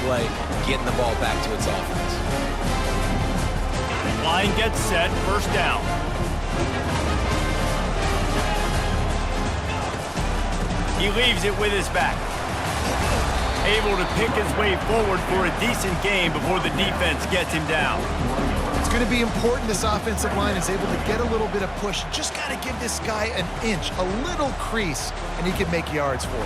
play, getting the ball back to its offense. Line gets set, first down. He leaves it with his back. Able to pick his way forward for a decent gain before the defense gets him down. It's going to be important this offensive line is able to get a little bit of push. Just got to give this guy an inch, a little crease, and he can make yards for you.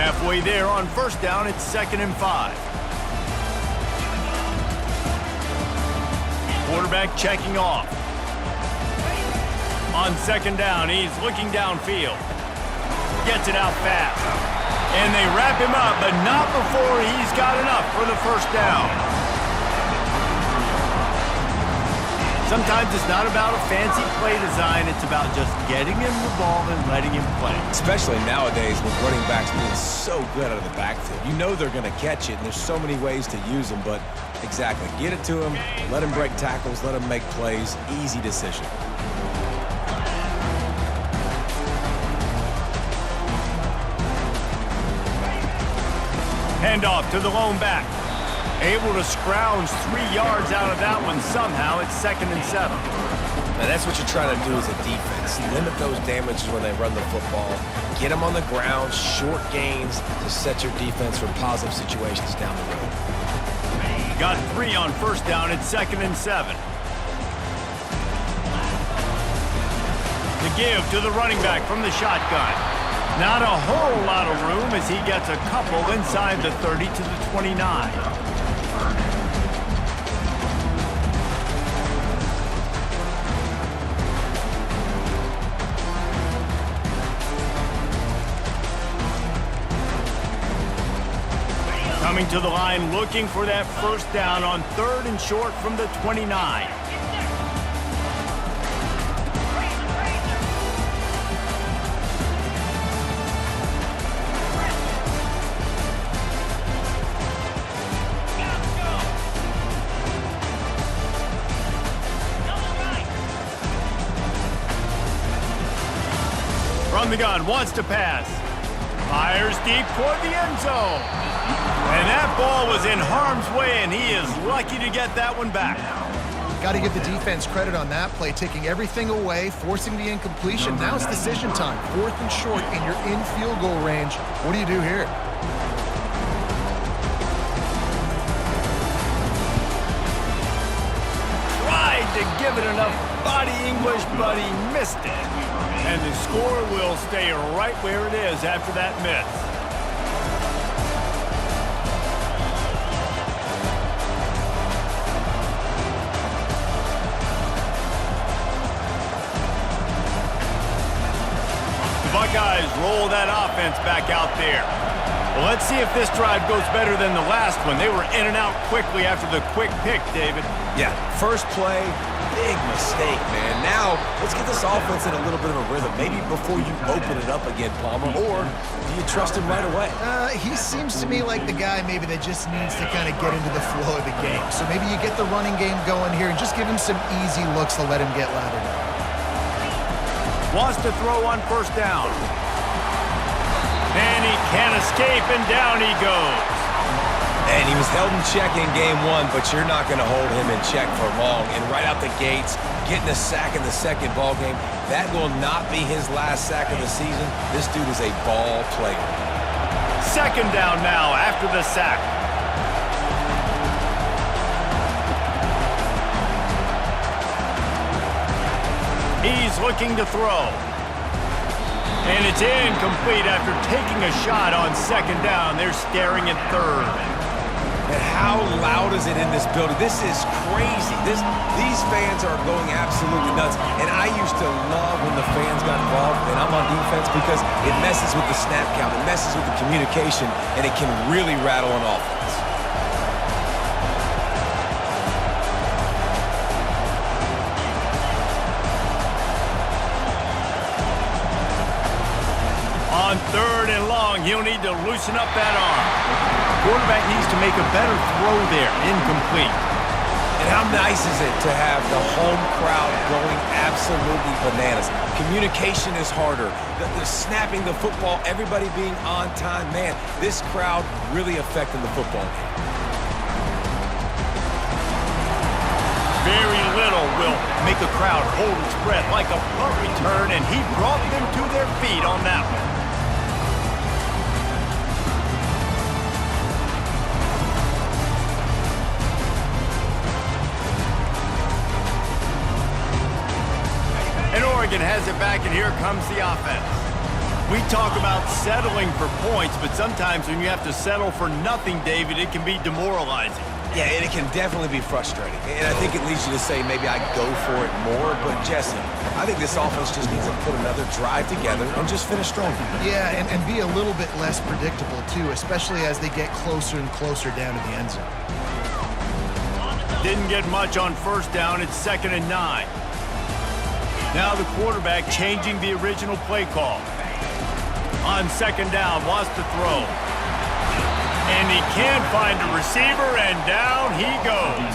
Halfway there on first down, it's 2nd and 5. Quarterback checking off. On 2nd down, he's looking downfield. Gets it out fast. And they wrap him up, but not before he's got enough for the first down. Sometimes it's not about a fancy play design. It's about just getting him the ball and letting him play. Especially nowadays with running backs being so good out of the backfield. You know they're going to catch it, and there's so many ways to use them, but exactly. Get it to him, let him break tackles, let him make plays. Easy decision. Handoff to the lone back. Able to scrounge 3 yards out of that one somehow. It's 2nd and 7. Now that's what you're trying to do as a defense. Limit those damages when they run the football. Get them on the ground, short gains to set your defense for positive situations down the road. Got 3 on first down. It's 2nd and 7. The give to the running back from the shotgun. Not a whole lot of room as he gets a couple inside the 30 to the 29. Coming to the line, looking for that first down on 3rd and short from the 29. From the gun, wants to pass. Fires deep toward the end zone. And that ball was in harm's way, and he is lucky to get that one back. Got to give the defense credit on that play, taking everything away, forcing the incompletion. Now it's decision time. 4th and short, and you're in field goal range. What do you do here? Tried to give it enough body English, but he missed it. And the score will stay right where it is after that miss. The Buckeyes roll that offense back out there. Well, let's see if this drive goes better than the last one. They were in and out quickly after the quick pick, David. Yeah, first play, big mistake, man. Now, let's get this offense in a little bit of a rhythm. Maybe before you open it up again, Palmer, or do you trust him right away? He seems to me like the guy maybe that just needs to kind of get into the flow of the game. So maybe you get the running game going here and just give him some easy looks to let him get lathered up. Wants to throw on first down. And he can't escape, and down he goes. And he was held in check in game 1, but you're not going to hold him in check for long. And right out the gates, getting a sack in the second ball game, that will not be his last sack of the season. This dude is a ball player. 2nd down now after the sack. He's looking to throw. And it's incomplete after taking a shot on 2nd down. They're staring at 3rd. And how loud is it in this building? This is crazy. These fans are going absolutely nuts. And I used to love when the fans got involved, and I'm on defense, because it messes with the snap count, it messes with the communication, and it can really rattle an offense. On 3rd and long, he'll need to loosen up that arm. Quarterback needs to make a better throw there. Incomplete. And How nice is it to have the home crowd going absolutely bananas? Communication is harder. The snapping the football, everybody being on time. Man, this crowd really affecting the football game. Very little will make a crowd hold its breath like a punt return, and he brought them to their feet on that one. And Oregon has it back, and here comes the offense. We talk about settling for points, but sometimes when you have to settle for nothing, David, it can be demoralizing. Yeah, and it can definitely be frustrating. And I think it leads you to say maybe I go for it more. But, Jesse, I think this offense just needs to put another drive together and just finish strong. Yeah, and be a little bit less predictable, too, especially as they get closer and closer down to the end zone. Didn't get much on first down. It's 2nd and 9. Now the quarterback changing the original play call. On 2nd down, wants to throw. And he can't find a receiver, and down he goes.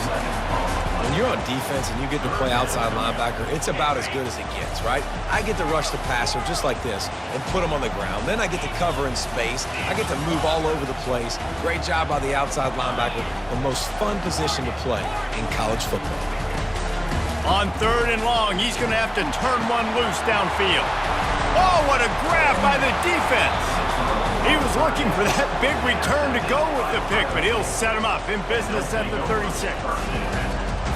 When you're on defense and you get to play outside linebacker, it's about as good as it gets, right? I get to rush the passer just like this and put him on the ground. Then I get to cover in space. I get to move all over the place. Great job by the outside linebacker. The most fun position to play in college football. On 3rd and long, he's going to have to turn one loose downfield. Oh, what a grab by the defense. He was looking for that big return to go with the pick, but he'll set him up in business at the 36.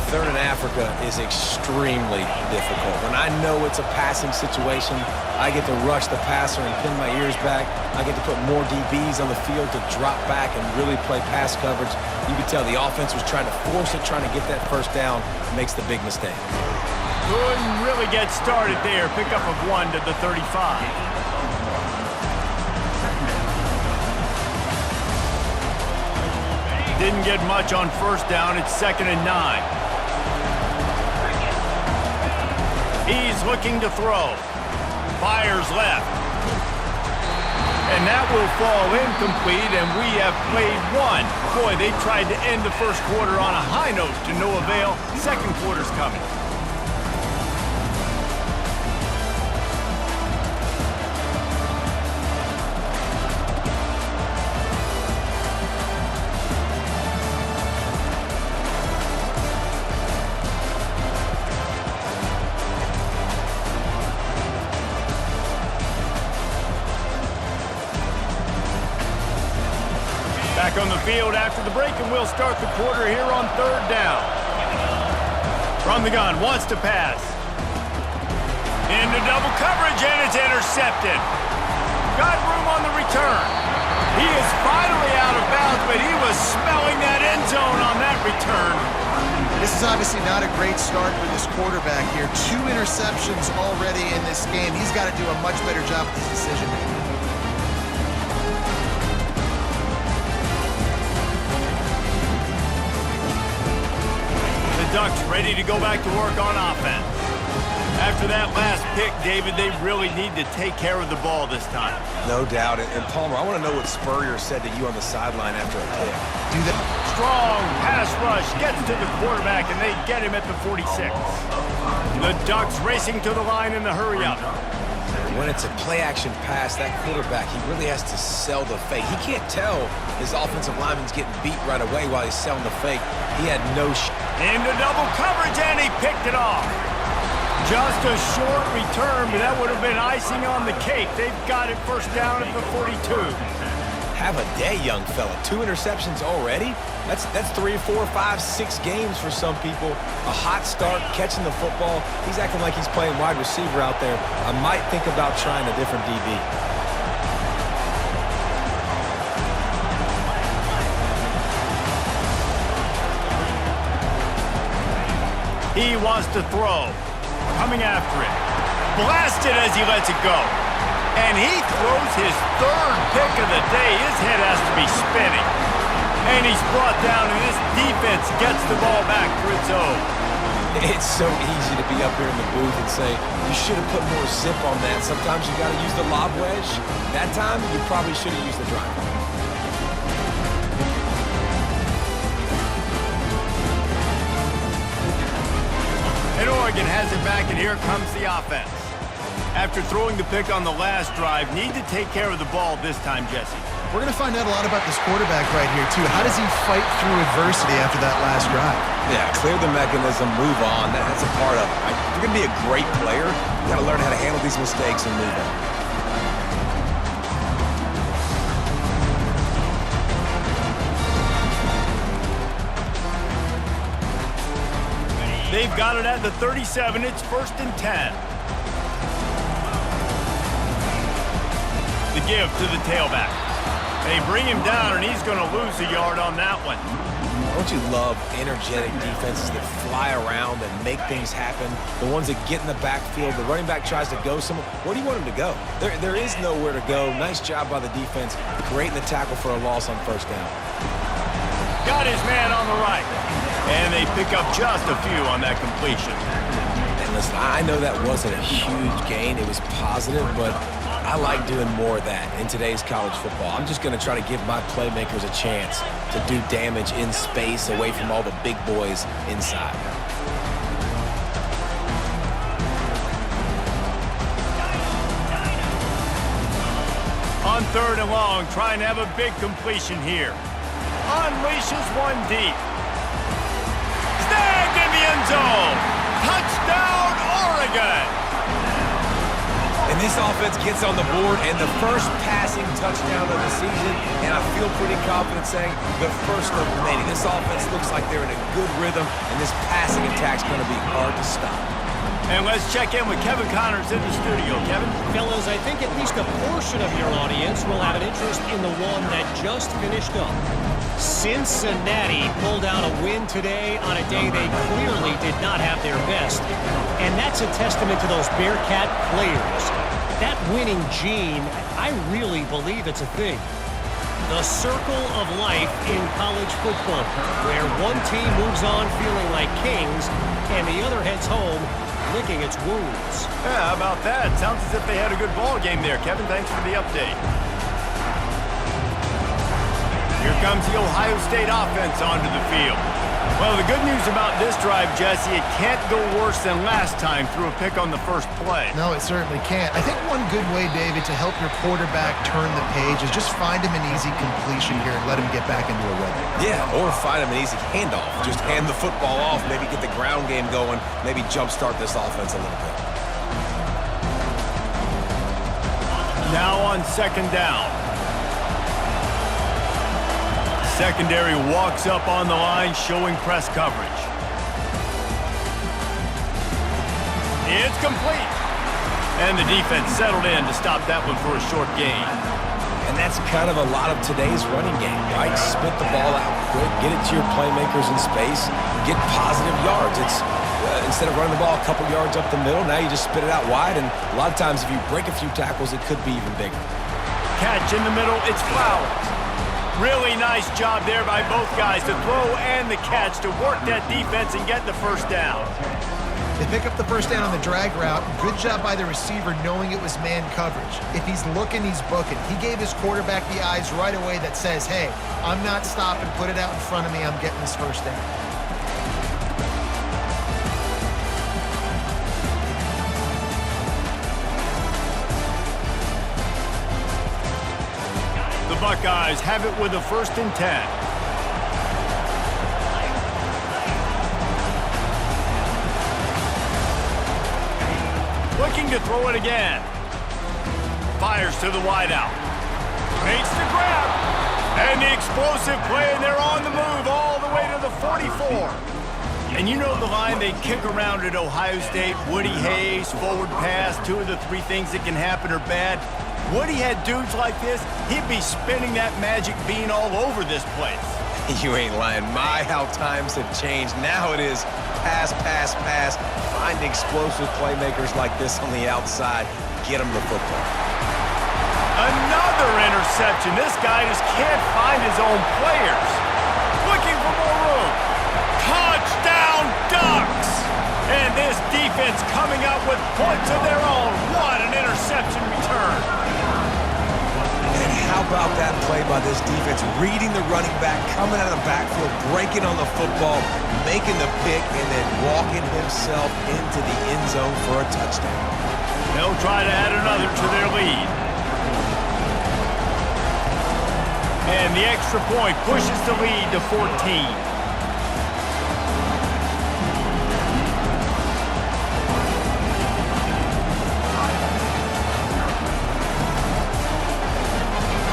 3rd and Africa is extremely difficult. When I know it's a passing situation, I get to rush the passer and pin my ears back. I get to put more DBs on the field to drop back and really play pass coverage. You can tell the offense was trying to force it, trying to get that first down, makes the big mistake. Couldn't really get started there. Pickup of 1 to the 35. Didn't get much on first down. It's 2nd and 9. He's looking to throw. Fires left. And that will fall incomplete, and we have played one. Boy, they tried to end the first quarter on a high note to no avail. Second quarter's coming. Back on the field after the break, and we'll start the quarter here on 3rd down. From the gun, wants to pass. Into double coverage, and it's intercepted. Got room on the return. He is finally out of bounds, but he was smelling that end zone on that return. This is obviously not a great start for this quarterback here. 2 interceptions already in this game. He's got to do a much better job with his decision-making. Ducks ready to go back to work on offense. After that last pick, David, they really need to take care of the ball this time. No doubt. And Palmer, I want to know what Spurrier said to you on the sideline after a pick. Do that. Strong pass rush gets to the quarterback, and they get him at the 46. The Ducks racing to the line in the hurry-up. When it's a play-action pass, that quarterback, he really has to sell the fake. He can't tell his offensive lineman's getting beat right away while he's selling the fake. He had no Into double coverage, and he picked it off. Just a short return, but that would have been icing on the cake. They've got it first down at the 42. Have a day, young fella. 2 interceptions already? That's 3, 4, 5, 6 games for some people. A hot start, catching the football. He's acting like he's playing wide receiver out there. I might think about trying a different DB. He wants to throw. Coming after it. Blasted as he lets it go. And he throws his 3rd pick of the day. His head has to be spinning. And he's brought down, and this defense gets the ball back for its own. It's so easy to be up here in the booth and say, you should have put more zip on that. Sometimes you got to use the lob wedge. That time, you probably should have used the driver. And Oregon has it back, and here comes the offense. After throwing the pick on the last drive, need to take care of the ball this time, Jesse. We're going to find out a lot about this quarterback right here, too. How does he fight through adversity after that last drive? Yeah, clear the mechanism, move on. That's a part of it. Right? If you're going to be a great player, you got to learn how to handle these mistakes and move on. They've got it at the 37. It's 1st and 10. The give to the tailback. They bring him down, and he's going to lose a yard on that one. Don't you love energetic defenses that fly around and make things happen? The ones that get in the backfield, the running back tries to go somewhere. Where do you want him to go? There is nowhere to go. Nice job by the defense, creating the tackle for a loss on 1st down. Got his man on the right. And they pick up just a few on that completion. And listen, I know that wasn't a huge gain. It was positive, but I like doing more of that in today's college football. I'm just going to try to give my playmakers a chance to do damage in space away from all the big boys inside. On 3rd and long, trying to have a big completion here. Unleashes one deep. Snagged in the end zone. Touchdown, Oregon. And this offense gets on the board, and the first passing touchdown of the season, and I feel pretty confident saying the first of many. This offense looks like they're in a good rhythm, and this passing attack's going to be hard to stop. And let's check in with Kevin Connors in the studio. Kevin? Fellas, I think at least a portion of your audience will have an interest in the one that just finished up. Cincinnati pulled out a win today on a day they clearly did not have their best. And that's a testament to those Bearcat players. That winning gene, I really believe it's a thing. The circle of life in college football, where one team moves on feeling like kings and the other heads home licking its wounds. Yeah, how about that? Sounds as if they had a good ball game there, Kevin. Thanks for the update. Here comes the Ohio State offense onto the field. Well, the good news about this drive, Jesse, it can't go worse than last time through a pick on the first play. No, it certainly can't. I think one good way, David, to help your quarterback turn the page is just find him an easy completion here and let him get back into a rhythm. Yeah, or find him an easy handoff. Just hand the football off, maybe get the ground game going, maybe jumpstart this offense a little bit. Now on 2nd down. Secondary walks up on the line, showing press coverage. It's complete. And the defense settled in to stop that one for a short gain. And that's kind of a lot of today's running game, right? Spit the ball out quick, get it to your playmakers in space, get positive yards. It's instead of running the ball a couple yards up the middle, now you just spit it out wide, and a lot of times if you break a few tackles, it could be even bigger. Catch in the middle, it's Flowers. Really nice job there by both guys to throw and the catch to work that defense and get the 1st down. They pick up the 1st down on the drag route. Good job by the receiver knowing it was man coverage. If he's looking, he's booking. He gave his quarterback the eyes right away that says, hey, I'm not stopping. Put it out in front of me. I'm getting this 1st down. The Buckeyes have it with a 1st and 10. Looking to throw it again. Fires to the wideout. Makes the grab. And the explosive play, and they're on the move all the way to the 44. And you know the line they kick around at Ohio State, Woody Hayes, forward pass, 2 of the 3 things that can happen are bad. Woody had dudes like this, he'd be spinning that magic bean all over this place. You ain't lying. My, how times have changed. Now it is pass, pass, pass. Find explosive playmakers like this on the outside. Get them the football. Another interception. This guy just can't find his own players. Looking for more room. Touchdown, Ducks! And this defense coming up with points of their own. What an interception return. And how about that play play by this defense, reading the running back, coming out of the backfield, breaking on the football, making the pick, and then walking himself into the end zone for a touchdown. They'll try to add another to their lead. And the extra point pushes the lead to 14.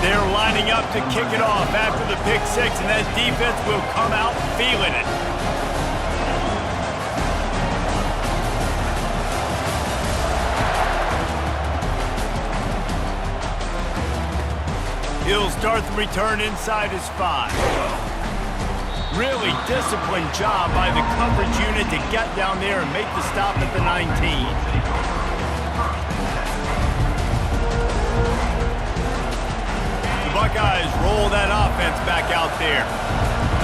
They're lining up to kick it off after the pick six, and that defense will come out feeling it. He'll start the return inside his 5. Really disciplined job by the coverage unit to get down there and make the stop at the 19. Buckeyes roll that offense back out there.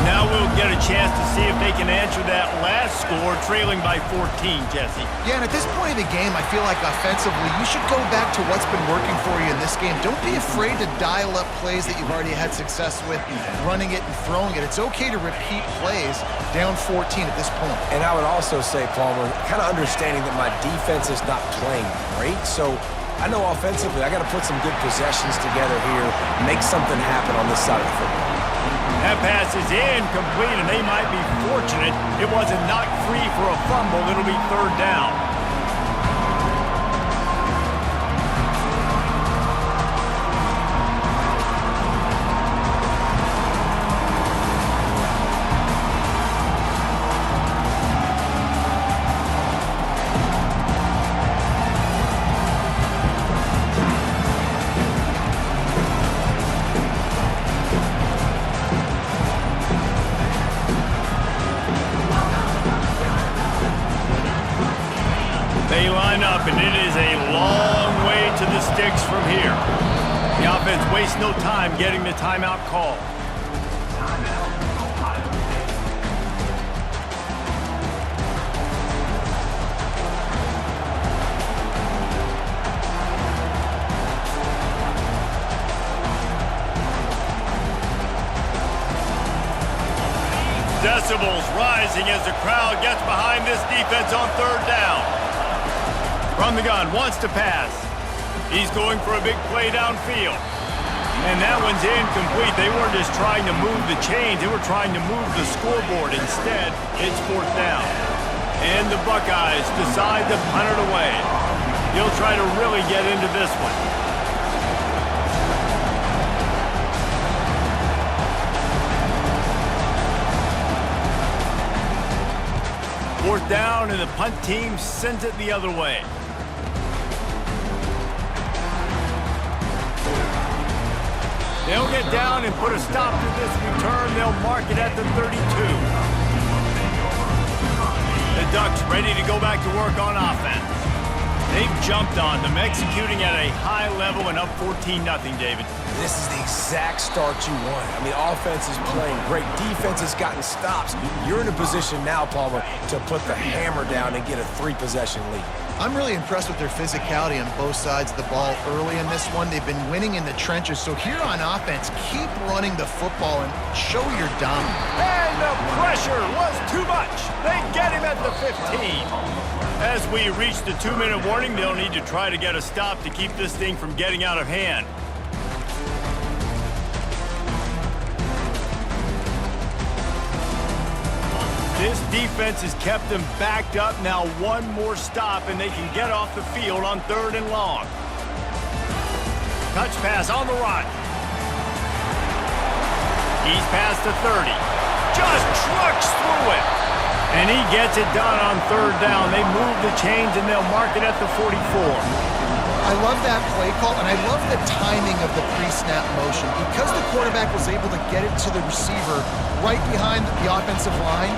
Now we'll get a chance to see if they can answer that last score, trailing by 14, Jesse. Yeah, and at this point of the game, I feel like offensively, you should go back to what's been working for you in this game. Don't be afraid to dial up plays that you've already had success with, running it and throwing it. It's okay to repeat plays down 14 at this point. And I would also say, Palmer, kind of understanding that my defense is not playing great, so I know offensively I got to put some good possessions together here, make something happen on this side of the football. That pass is incomplete, and they might be fortunate it wasn't knocked free for a fumble. It'll be third down. They line up, and it is a long way to the sticks from here. The offense wastes no time getting the timeout call. Decibels rising as the crowd gets behind this defense on third down. From the gun, wants to pass. He's going for a big play downfield. And that one's incomplete. They weren't just trying to move the chains. They were trying to move the scoreboard. Instead, it's fourth down. And the Buckeyes decide to punt it away. He'll try to really get into this one. Fourth down, and the punt team sends it the other way. They'll get down and put a stop to this return. They'll mark it at the 32. The Ducks ready to go back to work on offense. They've jumped on them, executing at a high level and up 14-0, David. This is the exact start you want. I mean, offense is playing great. Defense has gotten stops. You're in a position now, Palmer, to put the hammer down and get a 3-possession lead. I'm really impressed with their physicality on both sides of the ball early in this one. They've been winning in the trenches. So here on offense, keep running the football and show your dominance. And the pressure was too much. They get him at the 15. As we reach the 2-minute warning, they'll need to try to get a stop to keep this thing from getting out of hand. This defense has kept them backed up. Now one more stop, and they can get off the field on third and long. Touch pass on the run. He's past the 30. Just trucks through it. And he gets it done on third down. They move the chains, and they'll mark it at the 44. I love that play call, and I love the timing of the pre-snap motion. Because the quarterback was able to get it to the receiver right behind the offensive line,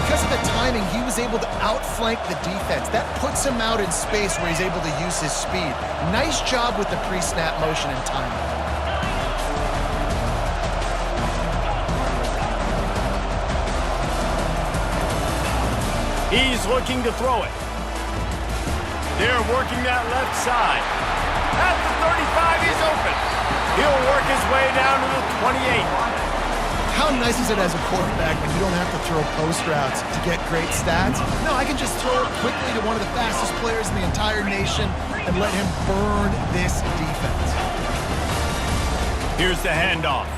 because of the timing, he was able to outflank the defense. That puts him out in space where he's able to use his speed. Nice job with the pre-snap motion and timing. He's looking to throw it. They're working that left side. At the 35, he's open. He'll work his way down to the 28. How nice is it as a quarterback when you don't have to throw post routes to get great stats? No, I can just throw it quickly to one of the fastest players in the entire nation and let him burn this defense. Here's the handoff.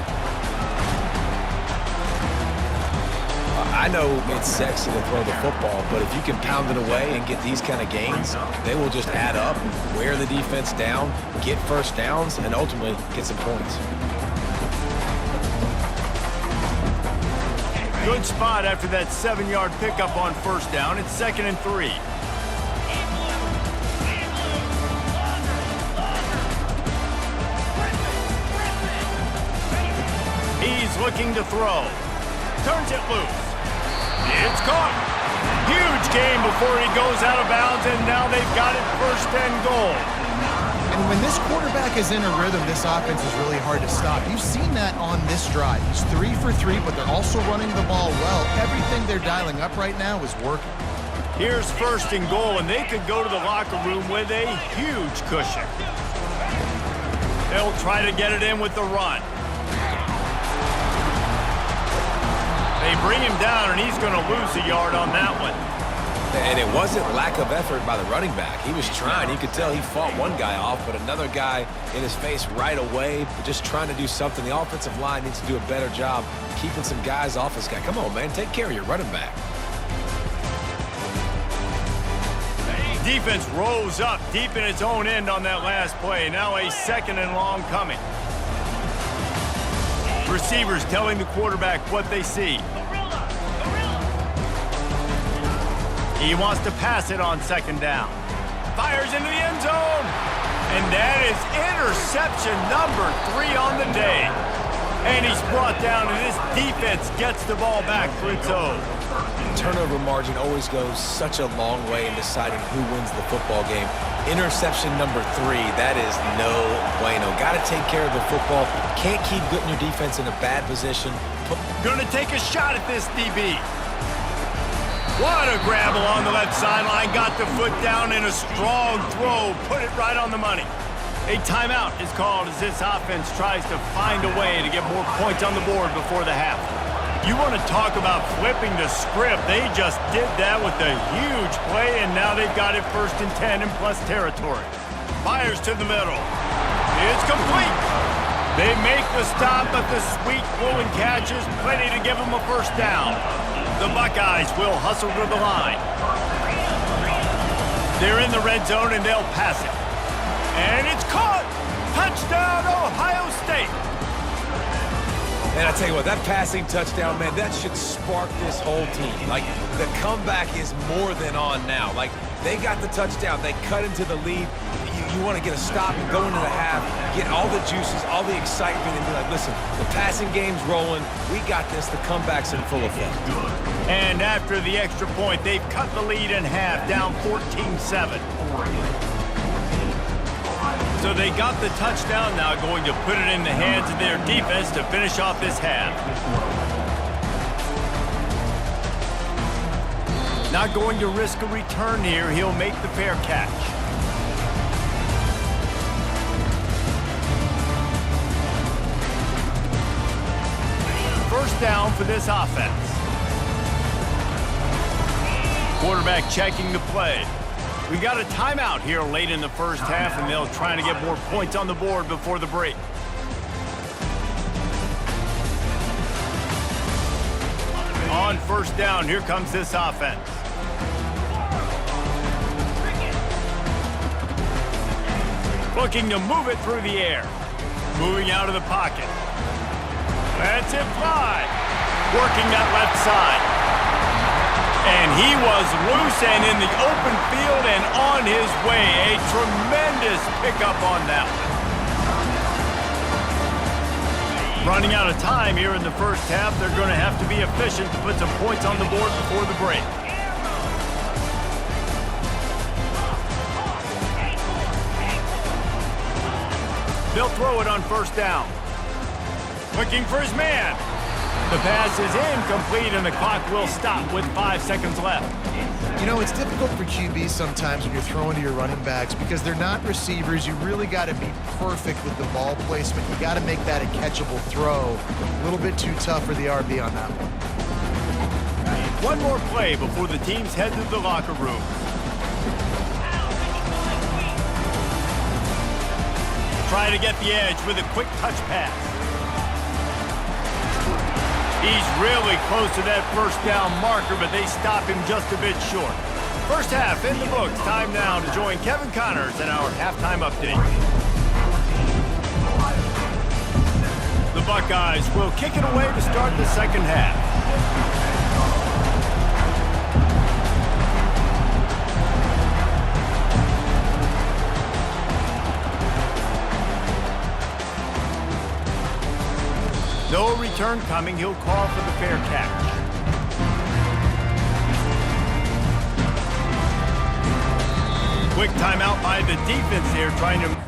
I know it's sexy to throw the football, but if you can pound it away and get these kind of gains, they will just add up, wear the defense down, get first downs, and ultimately get some points. Good spot after that 7-yard pickup on first down. It's 2nd and 3. He's looking to throw. Turns it loose. It's caught. Huge gain before he goes out of bounds, and now they've got it 1st and goal. And when this quarterback is in a rhythm, this offense is really hard to stop. You've seen that on this drive. He's 3 for 3, but they're also running the ball well. Everything they're dialing up right now is working. Here's 1st and goal, and they could go to the locker room with a huge cushion. They'll try to get it in with the run. They bring him down, and he's going to lose a yard on that one. And it wasn't lack of effort by the running back. He was trying. You could tell he fought one guy off, but another guy in his face right away, just trying to do something. The offensive line needs to do a better job keeping some guys off this guy. Come on, man. Take care of your running back. Defense rose up deep in its own end on that last play. Now a 2nd and long coming. Receivers telling the quarterback what they see. He wants to pass it on 2nd down. Fires into the end zone. And that is interception number 3 on the day. And he's brought down, and this defense gets the ball back for its own. Turnover margin always goes such a long way in deciding who wins the football game. Interception number 3, that is no bueno. Got to take care of the football. Can't keep putting your defense in a bad position. Gonna take a shot at this DB. What a grab along the left sideline. Got the foot down in a strong throw. Put it right on the money. A timeout is called as this offense tries to find a way to get more points on the board before the half. You want to talk about flipping the script. They just did that with a huge play, and now they've got it 1st and 10 in plus territory. Fires to the middle. It's complete. They make the stop, but the sweet rolling catch is plenty to give them a 1st down. The Buckeyes will hustle to the line. They're in the red zone, and they'll pass it. And it's caught! Touchdown, Ohio State! And I tell you what, that passing touchdown, man, that should spark this whole team. Like, the comeback is more than on now. Like, they got the touchdown. They cut into the lead. You want to get a stop and go into the half, get all the juices, all the excitement, and be like, listen, the passing game's rolling. We got this. The comeback's in full effect. And after the extra point, they've cut the lead in half, down 14-7. So they got the touchdown, now going to put it in the hands of their defense to finish off this half. Not going to risk a return here. He'll make the fair catch. First down for this offense. Quarterback checking the play. We got a timeout here late in the first half, and they'll try to get more points on the board before the break. On first down, here comes this offense. Looking to move it through the air. Moving out of the pocket. That's it fly. Working that left side. And he was loose and in the open field and on his way. A tremendous pickup on that one. Running out of time here in the first half. They're going to have to be efficient to put some points on the board before the break. They'll throw it on first down. Looking for his man. The pass is incomplete, and the clock will stop with 5 seconds left. You know, it's difficult for QBs sometimes when you're throwing to your running backs because they're not receivers. You really got to be perfect with the ball placement. You got to make that a catchable throw. A little bit too tough for the RB on that one. One more play before the teams head to the locker room. Try to get the edge with a quick touch pass. He's really close to that first down marker, but they stop him just a bit short. First half in the books. Time now to join Kevin Connors in our halftime update. The Buckeyes will kick it away to start the second half. No return coming. He'll call for the fair catch. Quick timeout by the defense here, trying to...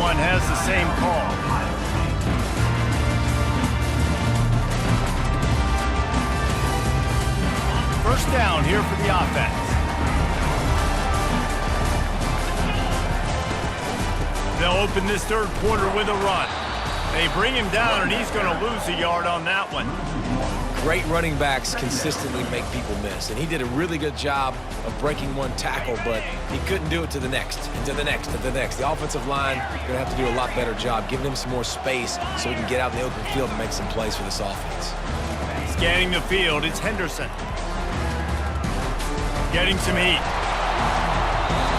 One has the same call. First down here for the offense. They'll open this third quarter with a run. They bring him down, and he's going to lose a yard on that one. Great running backs consistently make people miss, and he did a really good job of breaking one tackle, but he couldn't do it to the next, and to the next, and to the next. The offensive line going to have to do a lot better job, giving him some more space so he can get out in the open field and make some plays for this offense. Scanning the field, it's Henderson. Getting some heat.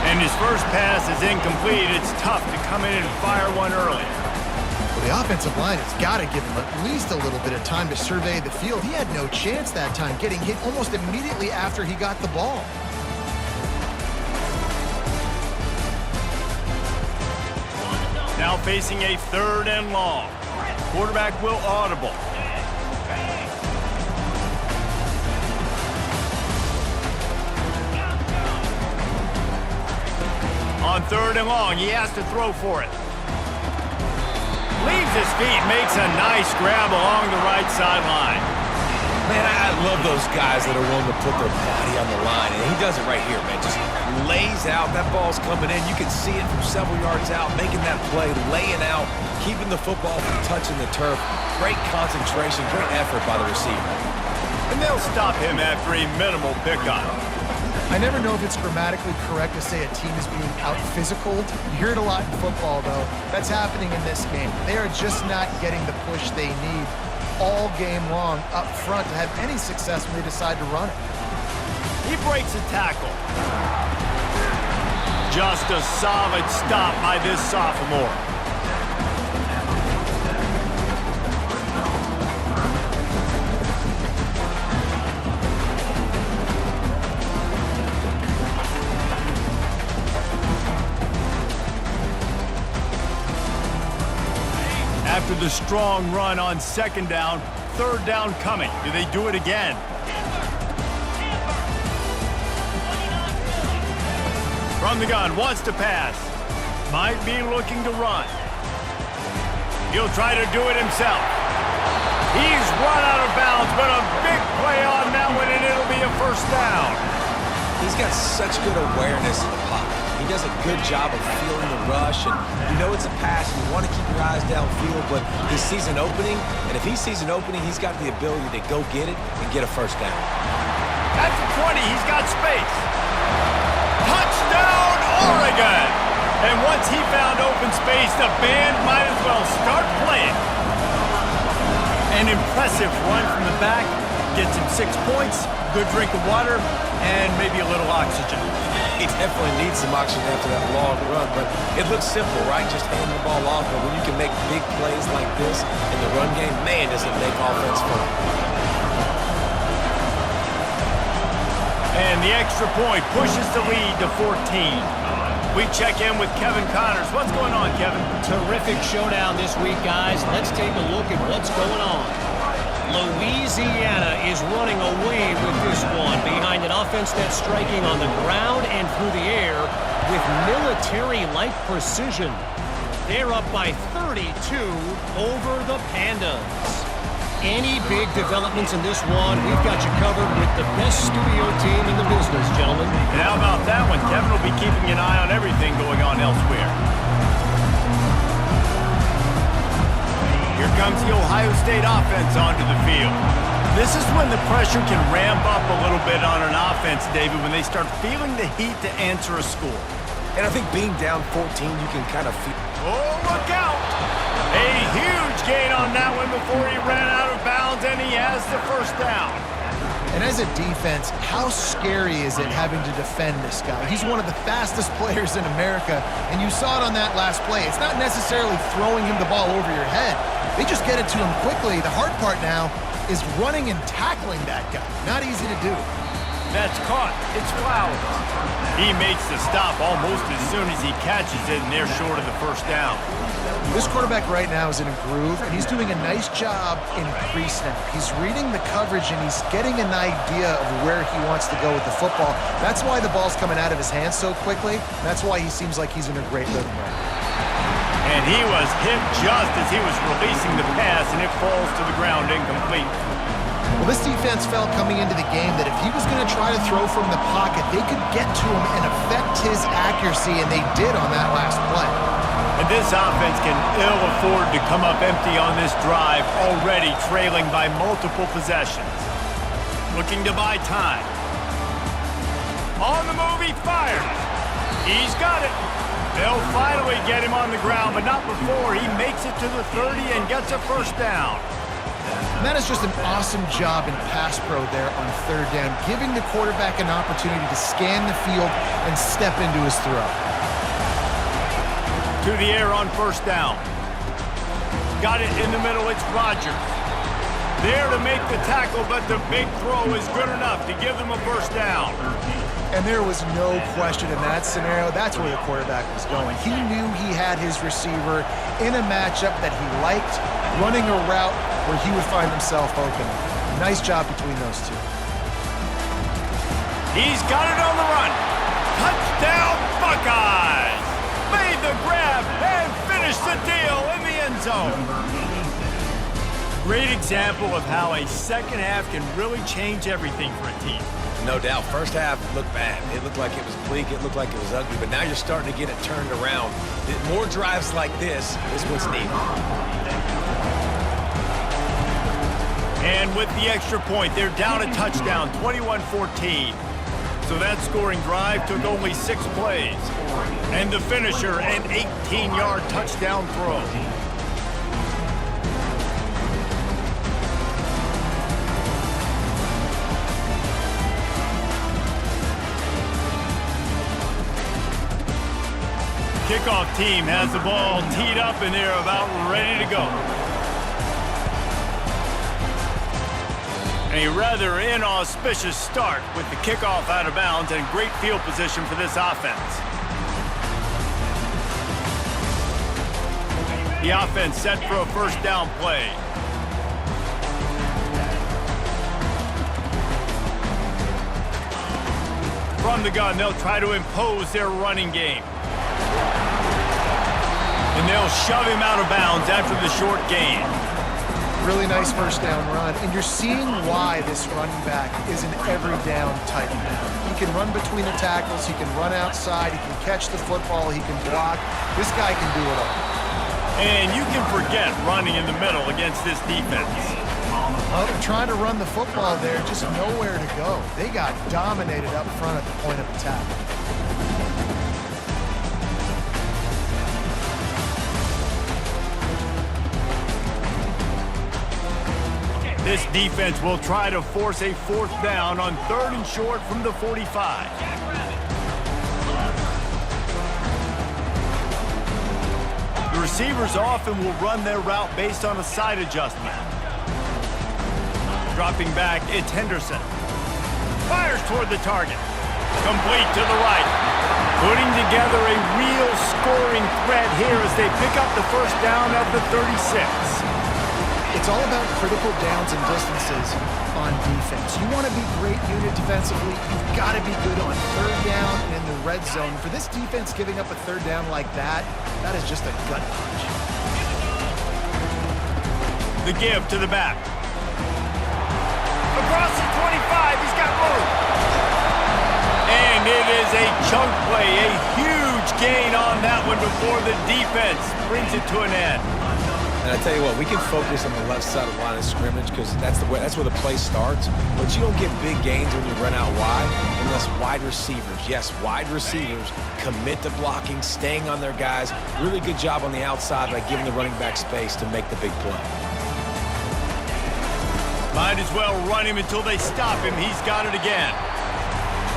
And his first pass is incomplete. It's tough to come in and fire one early. Well, the offensive line has got to give him at least a little bit of time to survey the field. He had no chance that time, getting hit almost immediately after he got the ball. Now facing a 3rd and long. Quarterback will audible. On 3rd and long, he has to throw for it. Leaves his feet, makes a nice grab along the right sideline. Man, I love those guys that are willing to put their body on the line, and he does it right here, man. Just lays out. That ball's coming in. You can see it from several yards out, making that play, laying out, keeping the football from touching the turf. Great concentration, great effort by the receiver. And they'll stop him after a minimal pickup. I never know if it's grammatically correct to say a team is being out-physicaled. You hear it a lot in football, though. That's happening in this game. They are just not getting the push they need all game long up front to have any success when they decide to run it. He breaks a tackle. Just a solid stop by this sophomore. After the strong run on 2nd down, 3rd down coming. Do they do it again? From the gun, wants to pass. Might be looking to run. He'll try to do it himself. He's run out of bounds, but a big play on that one, and it'll be a 1st down. He's got such good awareness in the pocket. He does a good job of feeling the rush, and you know it's a pass, and you want to keep your eyes downfield, but he sees an opening, and if he sees an opening, he's got the ability to go get it and get a 1st down. At the 20, he's got space. Touchdown, Oregon! And once he found open space, the band might as well start playing. An impressive run from the back, gets him 6 points, good drink of water, and maybe a little oxygen. He definitely needs some oxygen after that long run, but it looks simple, right? Just hand the ball off, but when you can make big plays like this in the run game, man, does it make offense fun. And the extra point pushes the lead to 14. We check in with Kevin Connors. What's going on, Kevin? Terrific showdown this week, guys. Let's take a look at what's going on. Louisiana is running away with this one behind an offense that's striking on the ground and through the air with military-like precision. They're up by 32 over the Pandas. Any big developments in this one, we've got you covered with the best studio team in the business, gentlemen. And how about that one? Kevin will be keeping an eye on everything going on elsewhere. Here comes the Ohio State offense onto the field. This is when the pressure can ramp up a little bit on an offense, David, when they start feeling the heat to answer a score. And I think being down 14, you can kind of feel... Oh, look out! A huge gain on that one before he ran out of bounds, and he has the 1st down. And as a defense, how scary is it having to defend this guy? He's one of the fastest players in America, and you saw it on that last play. It's not necessarily throwing him the ball over your head. They just get it to him quickly. The hard part now is running and tackling that guy. Not easy to do. That's caught. It's Flowers. He makes the stop almost as soon as he catches it, and they're short of the 1st down. This quarterback right now is in a groove, and he's doing a nice job in pre-snap. He's reading the coverage, and he's getting an idea of where he wants to go with the football. That's why the ball's coming out of his hands so quickly. That's why he seems like he's in a great rhythm right now. And he was hit just as he was releasing the pass, and it falls to the ground incomplete. Well, this defense felt coming into the game that if he was going to try to throw from the pocket, they could get to him and affect his accuracy, and they did on that last play. And this offense can ill afford to come up empty on this drive, already trailing by multiple possessions. Looking to buy time. On the move, he fires. He's got it. They'll finally get him on the ground, but not before he makes it to the 30 and gets a first down. And that is just an awesome job in pass pro there on third down, giving the quarterback an opportunity to scan the field and step into his throw. To the air on first down. Got it in the middle, it's Rodgers. There to make the tackle, but the big throw is good enough to give them a first down. And there was no question in that scenario. That's where the quarterback was going. He knew he had his receiver in a matchup that he liked, running a route where he would find himself open. Nice job between those two. He's got it on the run. Touchdown, Buckeyes! Made the grab and finished the deal in the end zone. Great example of how a second half can really change everything for a team. No doubt. First half looked bad. It looked like it was bleak. It looked like it was ugly. But now you're starting to get it turned around. More drives like this is what's needed. And with the extra point, they're down a touchdown, 21-14. So that scoring drive took only 6 plays. And the finisher, an 18-yard touchdown throw. Kickoff team has the ball teed up and they're about ready to go. A rather inauspicious start with the kickoff out of bounds and great field position for this offense. The offense set for a first down play. From the gun, they'll try to impose their running game. And they'll shove him out of bounds after the short gain. Really nice first down run, and you're seeing why this running back is an every down type man. He can run between the tackles, he can run outside, he can catch the football, he can block. This guy can do it all. And you can forget running in the middle against this defense. Well, they're trying to run the football there, just nowhere to go. They got dominated up front at the point of attack. This defense will try to force a fourth down on 3rd and short from the 45. The receivers often will run their route based on a side adjustment. Dropping back, it's Henderson. Fires toward the target. Complete to the right. Putting together a real scoring threat here as they pick up the first down at the 36. It's all about critical downs and distances on defense. You want to be great unit defensively, you've got to be good on third down and in the red zone. For this defense giving up a third down like that, that is just a gut punch. The give to the back. Across the 25, he's got room. And it is a chunk play, a huge gain on that one before the defense brings it to an end. And I tell you what, we can focus on the left side of the line of scrimmage because that's where the play starts. But you don't get big gains when you run out wide unless wide receivers, yes, wide receivers commit to blocking, staying on their guys. Really good job on the outside by giving the running back space to make the big play. Might as well run him until they stop him. He's got it again.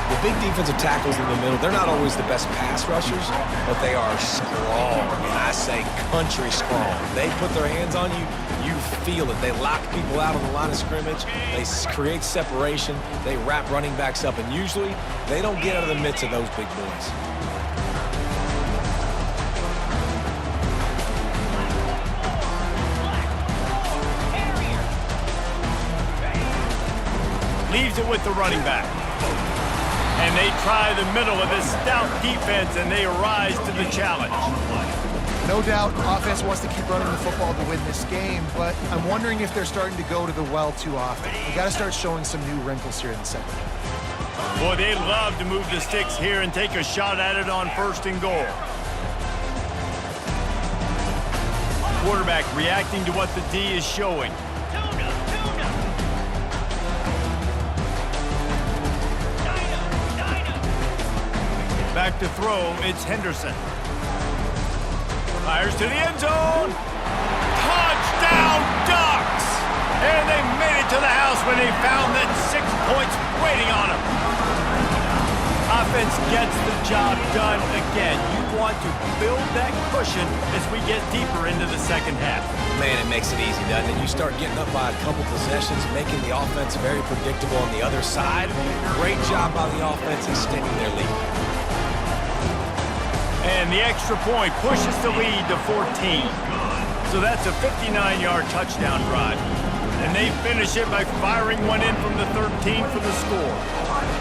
The big defensive tackles in the middle, they're not always the best pass rushers, but they are strong, and I say country strong. They put their hands on you, you feel it. They lock people out on the line of scrimmage. They create separation. They wrap running backs up, and usually they don't get out of the midst of those big boys. Leaves it with the running back. And they try the middle of this stout defense, and they rise to the challenge. No doubt, offense wants to keep running the football to win this game, but I'm wondering if they're starting to go to the well too often. They got to start showing some new wrinkles here in the second half. Boy, they'd love to move the sticks here and take a shot at it on 1st and goal. quarterback reacting to what the D is showing. Back to throw, it's Henderson. Fires to the end zone. Touchdown Ducks! And they made it to the house when they found that 6 points waiting on them. Offense gets the job done again. You want to build that cushion as we get deeper into the second half. Man, it makes it easy, doesn't it? You start getting up by a couple possessions, making the offense very predictable on the other side. Great job by the offense extending their lead. And the extra point pushes the lead to 14. So that's a 59-yard touchdown drive. And they finish it by firing one in from the 13 for the score.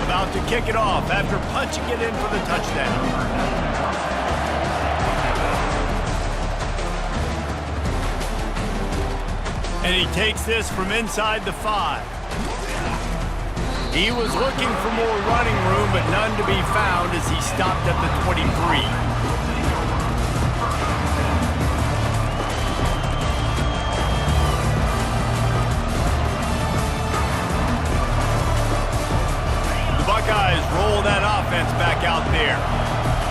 About to kick it off after punching it in for the touchdown. And he takes this from inside the 5. He was looking for more running room, but none to be found as he stopped at the 23. Buckeyes roll that offense back out there.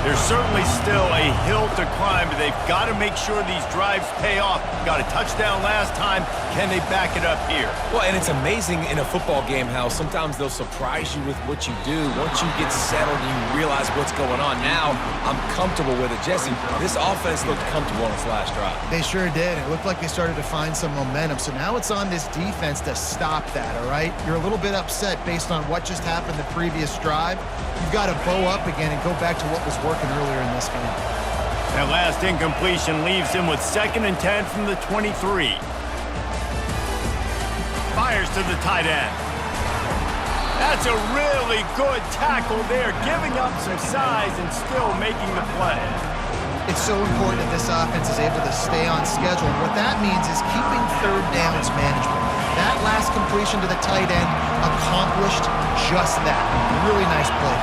There's certainly still a hill to climb, but they've got to make sure these drives pay off. Got a touchdown last time. Can they back it up here? Well, and it's amazing in a football game how sometimes they'll surprise you with what you do. Once you get settled and you realize what's going on, now I'm comfortable with it. Jesse, this offense looked comfortable on its last drive. They sure did. It looked like they started to find some momentum. So now it's on this defense to stop that, all right? You're a little bit upset based on what just happened the previous drive. You've got to bow up again and go back to what was working earlier in this game. That last incompletion leaves him with 2nd and 10 from the 23. Fires to the tight end. That's a really good tackle there, giving up some size and still making the play. It's so important that this offense is able to stay on schedule. And what that means is keeping third downs management. That last completion to the tight end accomplished just that. Really nice play.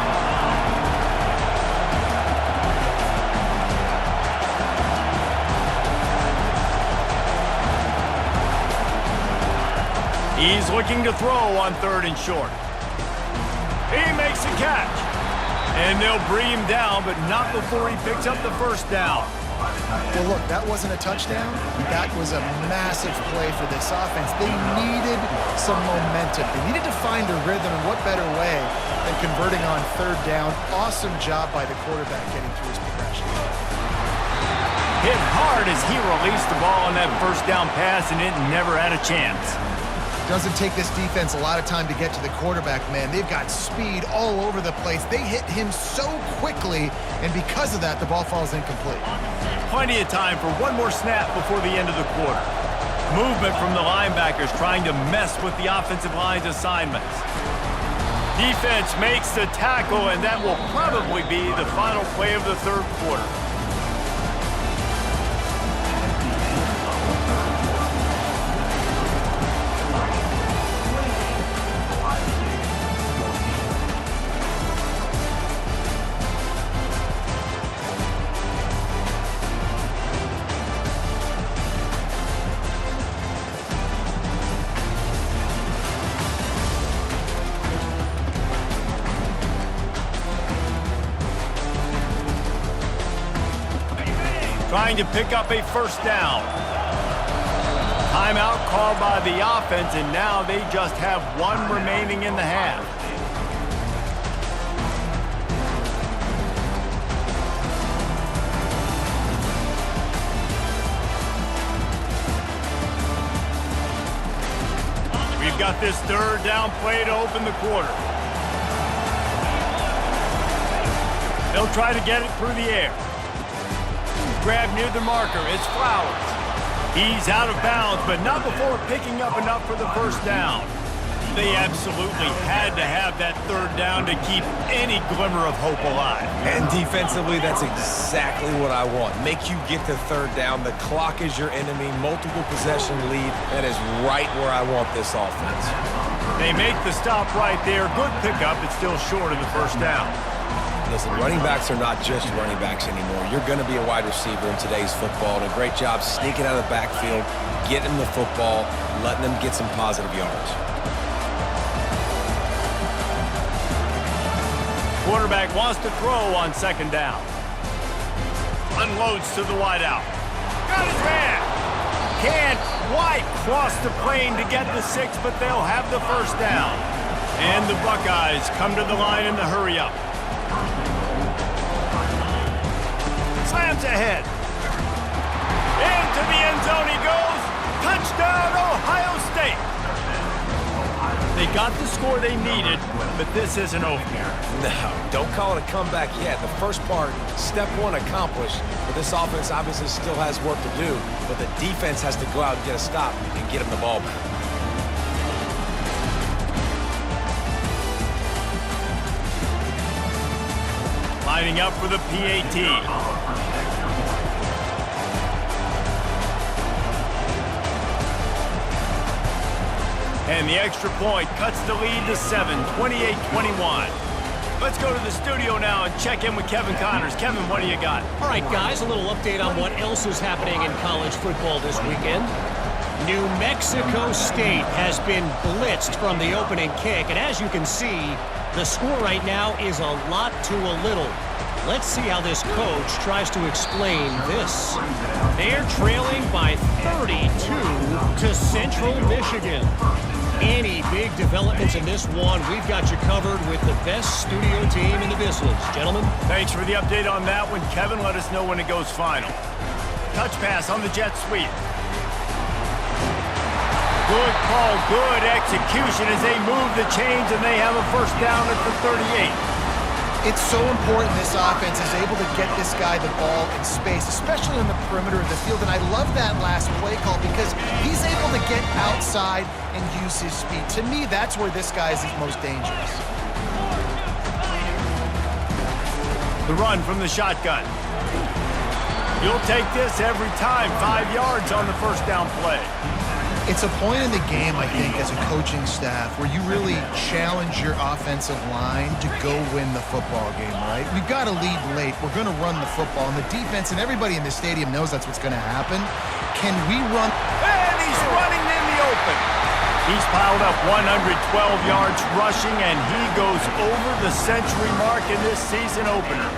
He's looking to throw on 3rd and short. He makes a catch. And they'll bring him down, but not before he picks up the first down. Well, look, that wasn't a touchdown. That was a massive play for this offense. They needed some momentum. They needed to find a rhythm, and what better way than converting on 3rd down. Awesome job by the quarterback getting through his progression. Hit hard as he released the ball on that first down pass, and it never had a chance. Doesn't take this defense a lot of time to get to the quarterback, man. They've got speed all over the place. They hit him so quickly, and because of that, the ball falls incomplete. Plenty of time for one more snap before the end of the quarter. Movement from the linebackers trying to mess with the offensive line's assignments. Defense makes the tackle, and that will probably be the final play of the 3rd quarter. Trying to pick up a first down. Timeout called by the offense, and now they just have 1 remaining in the half. We've got this 3rd down play to open the quarter. They'll try to get it through the air. Grab near the marker, it's Flowers. He's out of bounds, but not before picking up enough for the first down. They absolutely had to have that 3rd down to keep any glimmer of hope alive. And defensively, that's exactly what I want. Make you get the 3rd down. The clock is your enemy. Multiple possession lead. That is right where I want this offense. They make the stop right there. Good pickup. It's still short of the first down. Listen, running backs are not just running backs anymore. You're going to be a wide receiver in today's football, and a great job sneaking out of the backfield, getting the football, letting them get some positive yards. Quarterback wants to throw on second down. Unloads to the wideout. Got his man. Can't quite cross the plane to get the 6, but they'll have the first down. And the Buckeyes come to the line in the hurry-up. Slams ahead. Into the end zone he goes. Touchdown, Ohio State. They got the score they needed, but this isn't over. No, don't call it a comeback yet. The first part, step one accomplished, but this offense obviously still has work to do, but the defense has to go out and get a stop and get them the ball back. Lining up for the PAT. And the extra point cuts the lead to 7, 28-21. Let's go to the studio now and check in with Kevin Connors. Kevin, what do you got? All right, guys, a little update on what else is happening in college football this weekend. New Mexico State has been blitzed from the opening kick, and as you can see, the score right now is a lot to a little. Let's see how this coach tries to explain this. They're trailing by 32 to Central Michigan. Any big developments in this one, we've got you covered with the best studio team in the business. Gentlemen. Thanks for the update on that one. Kevin, let us know when it goes final. Touch pass on the jet sweep. Good call, good execution as they move the chains and they have a first down at the 38. It's so important this offense is able to get this guy the ball in space, especially in the perimeter of the field. And I love that last play call because he's able to get outside and use his speed. To me, that's where this guy is his most dangerous. The run from the shotgun. You'll take this every time. 5 yards on the first down play. It's a point in the game, I think, as a coaching staff where you really challenge your offensive line to go win the football game, right? We've got to lead late. We're going to run the football. And the defense and everybody in the stadium knows that's what's going to happen. Can we run? And he's running in the open. He's piled up 112 yards rushing, and he goes over the century mark in this season opener.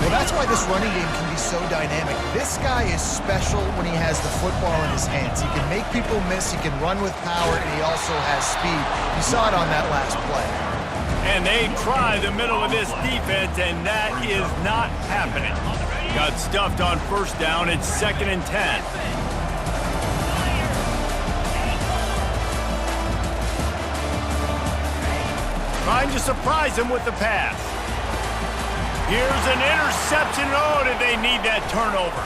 Well, that's why this running game can be so dynamic. This guy is special when he has the football in his hands. He can make people miss, he can run with power, and he also has speed. You saw it on that last play. And they try the middle of this defense, and that is not happening. Got stuffed on first down. It's 2nd and 10. Trying to surprise him with the pass. Here's an interception. Oh, did they need that turnover?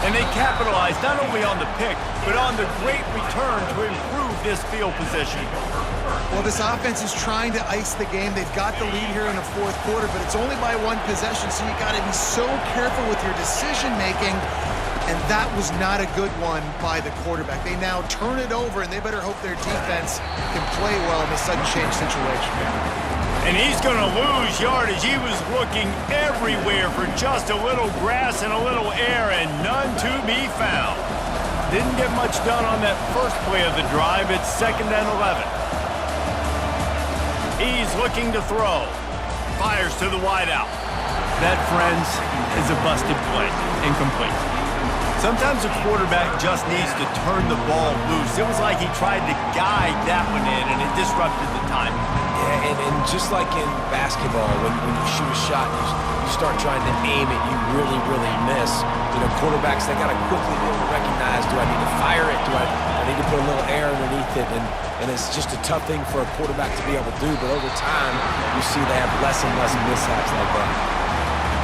And they capitalized not only on the pick, but on the great return to improve this field position. Well, this offense is trying to ice the game. They've got the lead here in the fourth quarter, but it's only by 1 possession, so you got to be so careful with your decision-making. And that was not a good one by the quarterback. They now turn it over, and they better hope their defense can play well in this sudden change situation. And he's going to lose yardage. He was looking everywhere for just a little grass and a little air, and none to be found. Didn't get much done on that first play of the drive. It's 2nd and 11. He's looking to throw. Fires to the wideout. That, friends, is a busted play. Incomplete. Sometimes a quarterback just needs to turn the ball loose. It was like he tried to guide that one in, and it disrupted the timing. Yeah, and just like in basketball, when you shoot a shot, you start trying to aim it, you really, really miss. You know, quarterbacks, they got to quickly be able to recognize, do I need to fire it? Do I need to put a little air underneath it? And it's just a tough thing for a quarterback to be able to do, but over time, you see they have less and less mishaps like that.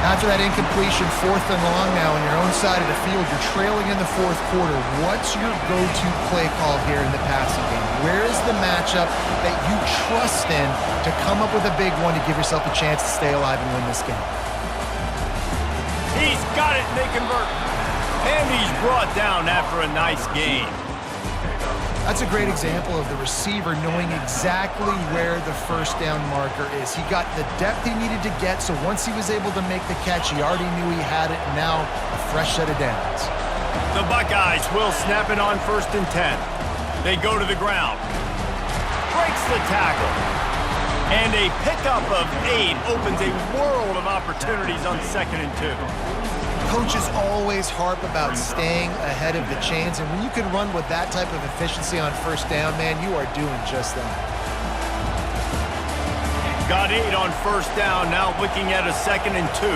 After that incompletion, 4th and long now on your own side of the field, you're trailing in the fourth quarter. What's your go-to play call here in the passing game? Where is the matchup that you trust in to come up with a big one to give yourself a chance to stay alive and win this game? He's got it, and they convert. And he's brought down after a nice game. That's a great example of the receiver knowing exactly where the first down marker is. He got the depth he needed to get, so once he was able to make the catch, he already knew he had it, and now a fresh set of downs. The Buckeyes will snap it on 1st and 10. They go to the ground. Breaks the tackle. And a pickup of 8 opens a world of opportunities on 2nd and 2. Coaches always harp about staying ahead of the chains, and when you can run with that type of efficiency on 1st down, man, you are doing just that. Got 8 on 1st down, now looking at a 2nd and 2.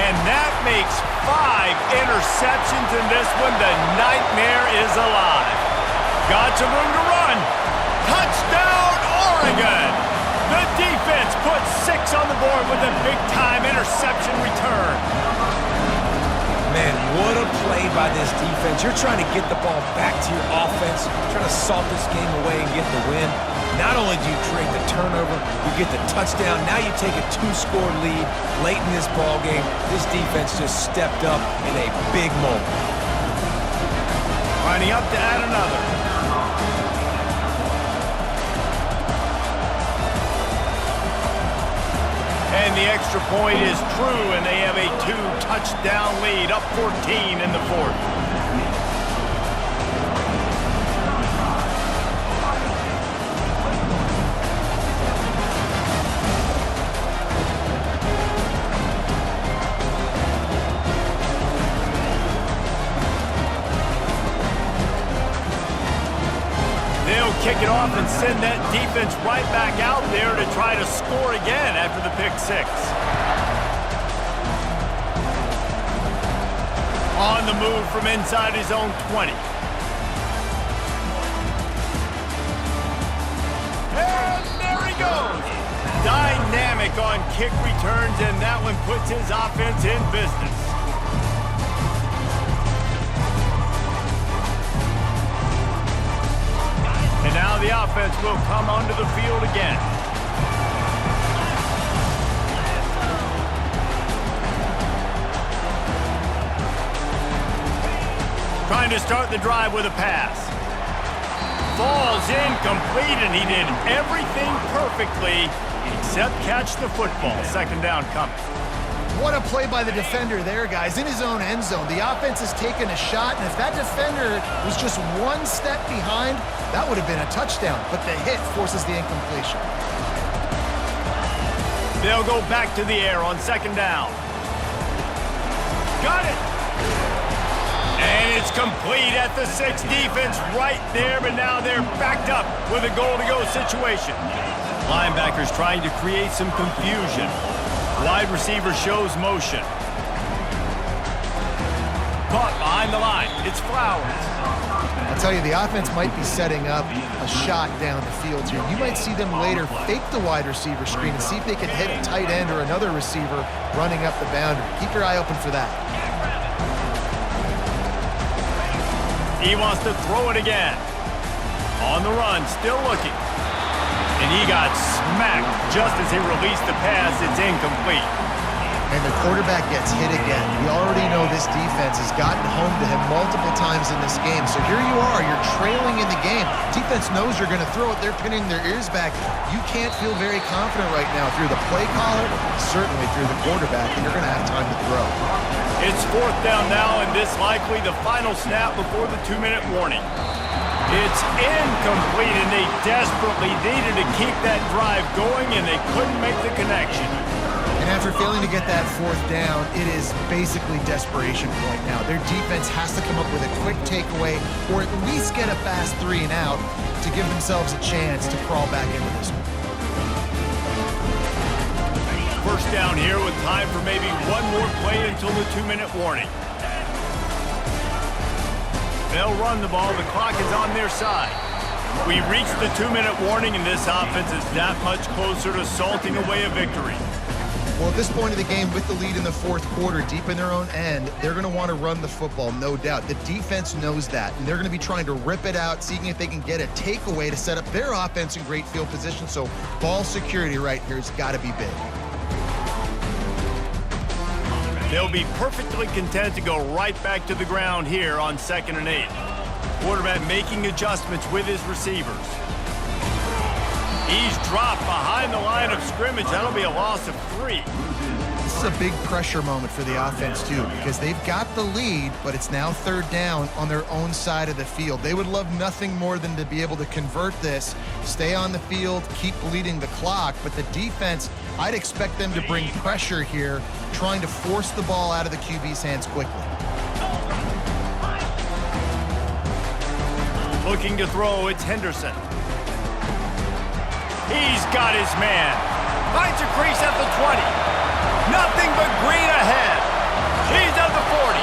And that makes 5 interceptions in this one. The nightmare is alive. Got some room to run. Touchdown, Oregon! The defense puts 6 on the board with a big-time interception return. Man, what a play by this defense. You're trying to get the ball back to your offense, trying to salt this game away and get the win. Not only do you create the turnover, you get the touchdown. Now you take a 2-score lead late in this ball game. This defense just stepped up in a big moment. Lining up to add another. And the extra point is true, and they have a 2-touchdown lead, up 14 in the 4th. Kick it off and send that defense right back out there to try to score again after the pick 6. On the move from inside his own 20. And there he goes. Dynamic on kick returns, and that one puts his offense in business. And now the offense will come onto the field again. Trying to start the drive with a pass. Falls incomplete, and he did everything perfectly except catch the football. 2nd down coming. What a play by the defender there, guys, in his own end zone. The offense has taken a shot, and if that defender was just 1 step behind, that would have been a touchdown, but the hit forces the incompletion. They'll go back to the air on 2nd down. Got it! And it's complete at the 6. Defense right there, but now they're backed up with a goal-to-go situation. Linebackers trying to create some confusion. Wide receiver shows motion. Caught behind the line. It's Flowers. I'll tell you, the offense might be setting up a shot down the field here. You might see them later fake the wide receiver screen and see if they can hit a tight end or another receiver running up the boundary. Keep your eye open for that. He wants to throw it again. On the run, still looking. And he got smacked just as he released the pass. It's incomplete. And the quarterback gets hit again. We already know this defense has gotten home to him multiple times in this game. So here you are, you're trailing in the game. Defense knows you're going to throw it. They're pinning their ears back. You can't feel very confident right now through the play caller, certainly through the quarterback, and you're going to have time to throw. It's 4th down now, and this likely the final snap before the 2-minute warning. It's incomplete, and they desperately needed to keep that drive going, and they couldn't make the connection. And after failing to get that 4th down, it is basically desperation point now. Their defense has to come up with a quick takeaway or at least get a fast 3 and out to give themselves a chance to crawl back into this one. 1st down here with time for maybe one more play until the 2-minute warning. They'll run the ball. The clock is on their side. We reached the 2-minute warning, and this offense is that much closer to salting away a victory. Well, at this point of the game, with the lead in the 4th quarter, deep in their own end, they're going to want to run the football, no doubt. The defense knows that, and they're going to be trying to rip it out, seeing if they can get a takeaway to set up their offense in great field position. So ball security right here has got to be big. They'll be perfectly content to go right back to the ground here on 2nd and 8. Quarterback making adjustments with his receivers. He's dropped behind the line of scrimmage. That'll be a loss of 3. This is a big pressure moment for the offense, too, because they've got the lead, but it's now 3rd down on their own side of the field. They would love nothing more than to be able to convert this, stay on the field, keep bleeding the clock, but the defense, I'd expect them to bring pressure here, trying to force the ball out of the QB's hands quickly. Looking to throw, it's Henderson. He's got his man. Finds a crease at the 20. Nothing but green ahead. He's at the 40.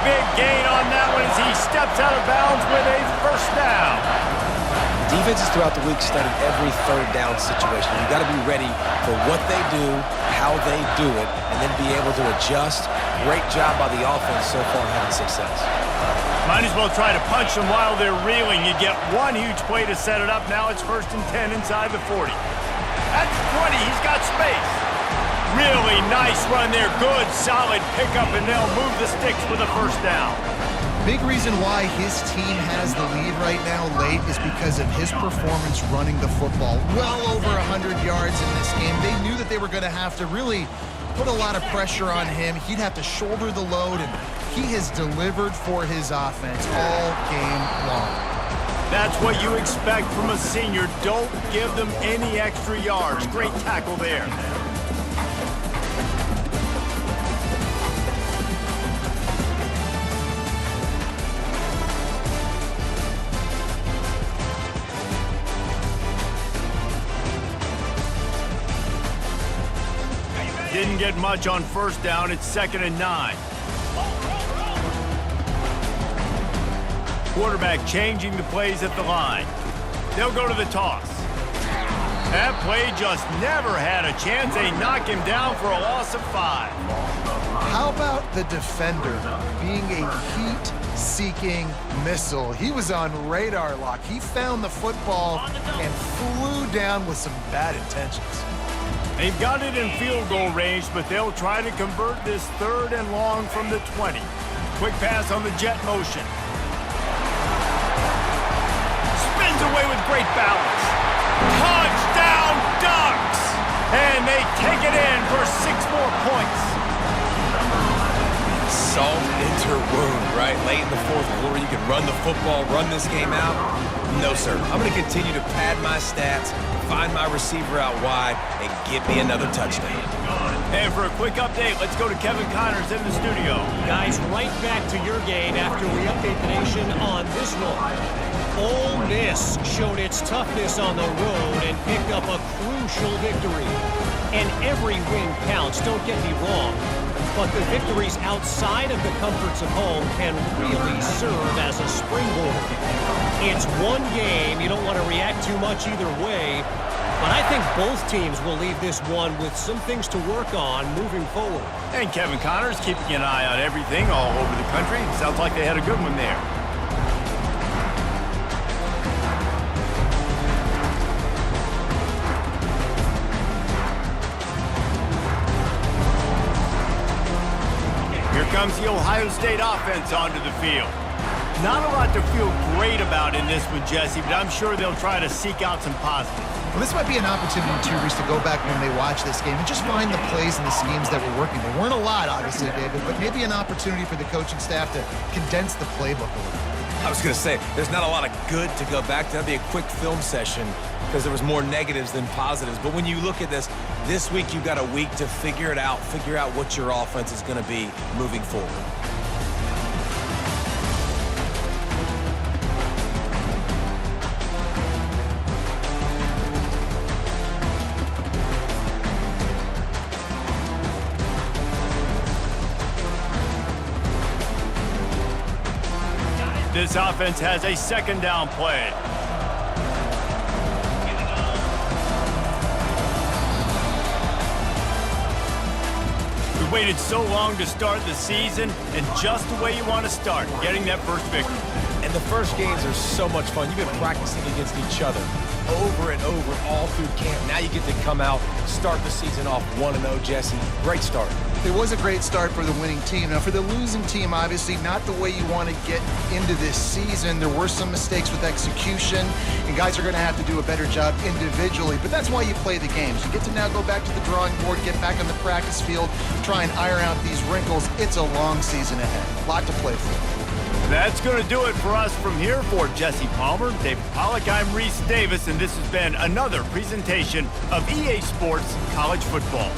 Big gain on that one as he steps out of bounds with a 1st down. Defenses throughout the week study every 3rd down situation. You've got to be ready for what they do, how they do it, and then be able to adjust. Great job by the offense so far having success. Might as well try to punch them while they're reeling. You get one huge play to set it up. Now it's 1st and 10 inside the 40. At the 20, he's got space. Really nice run there. Good, solid pickup, and they'll move the sticks with a 1st down. Big reason why his team has the lead right now late is because of his performance running the football. Well over 100 yards in this game. They knew that they were going to have to really put a lot of pressure on him. He'd have to shoulder the load, and he has delivered for his offense all game long. That's what you expect from a senior. Don't give them any extra yards. Great tackle there. Didn't get much on 1st down. It's 2nd and 9. Quarterback changing the plays at the line. They'll go to the toss. That play just never had a chance. They knock him down for a loss of 5. How about the defender being a heat-seeking missile? He was on radar lock. He found the football and flew down with some bad intentions. They've got it in field goal range, but they'll try to convert this 3rd and long from the 20. Quick pass on the jet motion. Spins away with great balance. Touchdown Ducks! And they take it in for 6 more points. Salt into her wound, right? Late in the 4th quarter, you can run the football, run this game out. No, sir. I'm going to continue to pad my stats, find my receiver out wide, and give me another touchdown. And for a quick update, let's go to Kevin Connors in the studio. Guys, right back to your game after we update the nation on this one. Ole Miss showed its toughness on the road and picked up a crucial victory. And every win counts, don't get me wrong. But the victories outside of the comforts of home can really serve as a springboard. It's one game. You don't want to react too much either way. But I think both teams will leave this one with some things to work on moving forward. And Kevin Connors keeping an eye on everything all over the country. Sounds like they had a good one there. Here comes the Ohio State offense onto the field. Not a lot to feel great about in this one, Jesse, but I'm sure they'll try to seek out some positives. Well, this might be an opportunity, too, Reese, to go back when they watch this game and just find the plays and the schemes that were working. There weren't a lot, obviously, David, but maybe an opportunity for the coaching staff to condense the playbook a little. I was going to say, there's not a lot of good to go back to. That'd be a quick film session because there was more negatives than positives. But when you look at this week you've got a week to figure it out, figure out what your offense is going to be moving forward. This offense has a 2nd down play. We waited so long to start the season, and just the way you want to start, getting that first victory. And And the first games are so much fun. You've been practicing against each other over and over all through camp. Now you get to come out, start the season off 1-0, Jesse. Great start. It was a great start for the winning team. Now, for the losing team, obviously not the way you want to get into this season. There were some mistakes with execution, and guys are going to have to do a better job individually. But that's why you play the games. You get to now go back to the drawing board, get back on the practice field, try and iron out these wrinkles. It's a long season ahead. A lot to play for. That's going to do it for us from here. For Jesse Palmer, David Pollack, I'm Reese Davis, and this has been another presentation of EA Sports College Football.